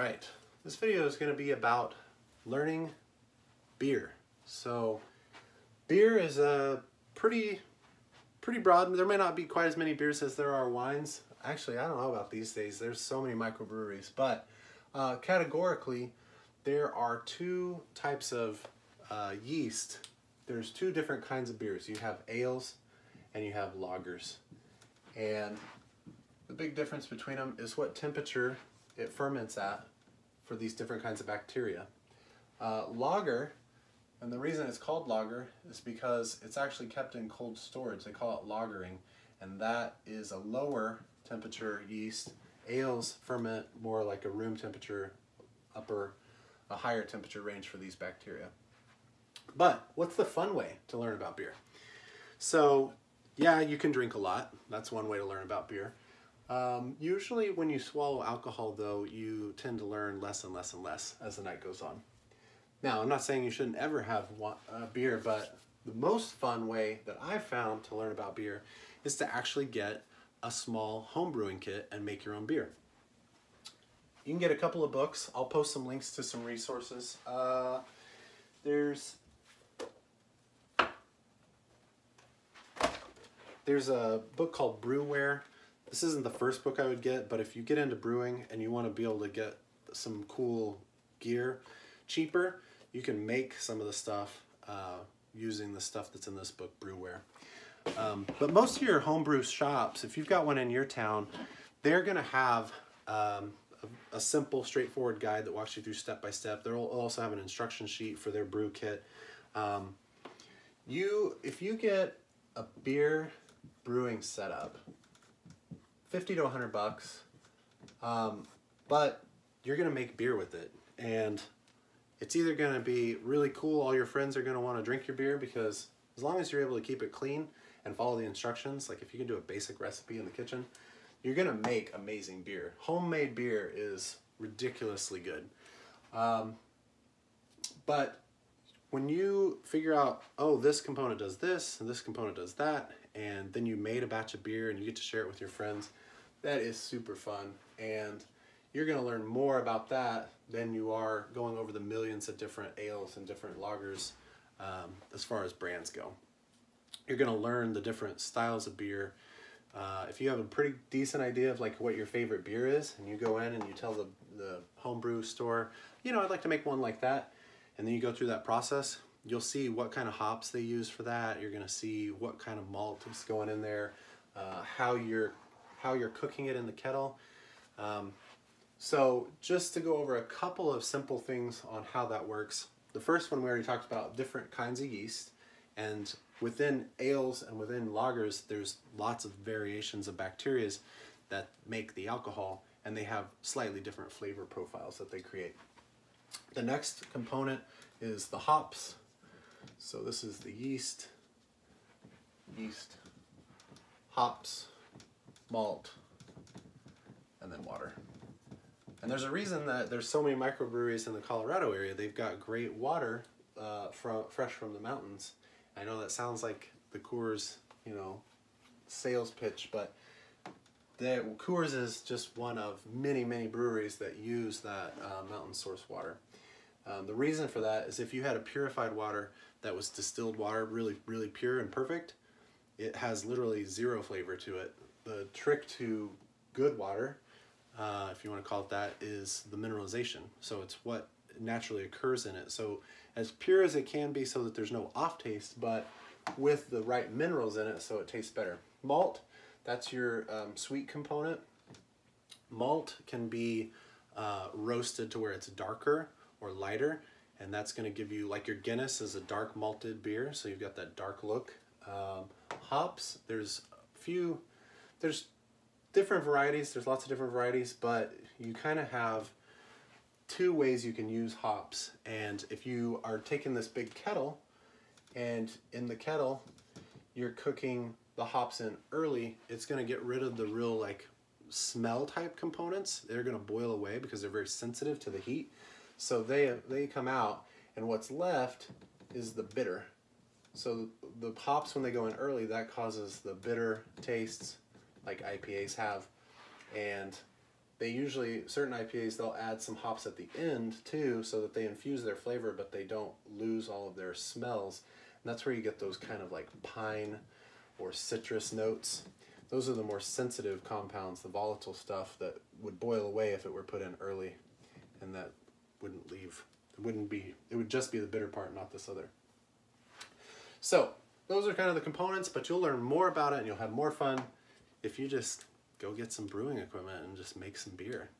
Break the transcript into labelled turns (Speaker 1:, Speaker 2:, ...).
Speaker 1: right, this video is going to be about learning beer. So beer is a pretty broad. There may not be quite as many beers as there are wines. Actually, I don't know about these days. There's so many microbreweries, but categorically there are two types of yeast. There's two different kinds of beers. You have ales and you have lagers. And the big difference between them is what temperature it ferments at for these different kinds of bacteria. Lager, and the reason it's called lager is because it's actually kept in cold storage. They call it lagering, and that is a lower temperature yeast. Ales ferment more like a room temperature, a higher temperature range for these bacteria. But what's the fun way to learn about beer? So yeah, you can drink a lot. That's one way to learn about beer. Usually when you swallow alcohol though, you tend to learn less and less and less as the night goes on. Now, I'm not saying you shouldn't ever have beer, but the most fun way that I've found to learn about beer is to actually get a small home brewing kit and make your own beer. You can get a couple of books. I'll post some links to some resources. There's a book called Brewing. This isn't the first book I would get, but if you get into brewing and you want to be able to get some cool gear cheaper, you can make some of the stuff using the stuff that's in this book, Brewing. But most of your homebrew shops, if you've got one in your town, they're going to have a simple, straightforward guide that walks you through step by step. They'll also have an instruction sheet for their brew kit. If you get a beer brewing setup, 50 to 100 bucks, but you're gonna make beer with it, and it's either gonna be really cool. All your friends are gonna want to drink your beer because as long as you're able to keep it clean and follow the instructions, like if you can do a basic recipe in the kitchen, you're gonna make amazing beer. Homemade beer is ridiculously good. But when you figure out, oh, this component does this and this component does that, and then you made a batch of beer and you get to share it with your friends, that is super fun. And you're gonna learn more about that than you are going over the millions of different ales and different lagers as far as brands go. You're gonna learn the different styles of beer. If you have a pretty decent idea of like what your favorite beer is, and you go in and you tell the homebrew store, you know, I'd like to make one like that, and then you go through that process, you'll see what kind of hops they use for that. You're gonna see what kind of malt is going in there, how you're cooking it in the kettle. So just to go over a couple of simple things on how that works. The first one we already talked about, different kinds of yeast, and within ales and within lagers, there's lots of variations of bacteria that make the alcohol, and they have slightly different flavor profiles that they create. The next component is the hops. So this is the yeast, hops, malt, and then water. And there's a reason that there's so many microbreweries in the Colorado area. They've got great water fresh from the mountains. I know that sounds like the Coors, you know, sales pitch, but Coors is just one of many, many breweries that use that mountain source water. The reason for that is if you had a purified water that was distilled water, really, really pure and perfect, it has literally zero flavor to it. The trick to good water, if you want to call it that, is the mineralization. So it's what naturally occurs in it. So as pure as it can be so that there's no off taste, but with the right minerals in it so it tastes better. Malt, that's your sweet component. Malt can be roasted to where it's darker or lighter, and that's going to give you, like your Guinness is a dark malted beer, so you've got that dark look. Hops, there's different varieties, there's lots of different varieties, but you kind of have two ways you can use hops. And if you are taking this big kettle, and in the kettle you're cooking the hops in early, it's going to get rid of the real like smell type components. They're going to boil away because they're very sensitive to the heat. So they come out, and what's left is the bitter. So the hops, when they go in early, that causes the bitter tastes like IPAs have, and they usually, certain IPAs, they'll add some hops at the end too, so that they infuse their flavor, but they don't lose all of their smells. And that's where you get those kind of like pine or citrus notes. Those are the more sensitive compounds, the volatile stuff that would boil away if it were put in early, and that wouldn't leave. It would just be the bitter part, not this other. So those are kind of the components, but you'll learn more about it and you'll have more fun if you just go get some brewing equipment and just make some beer.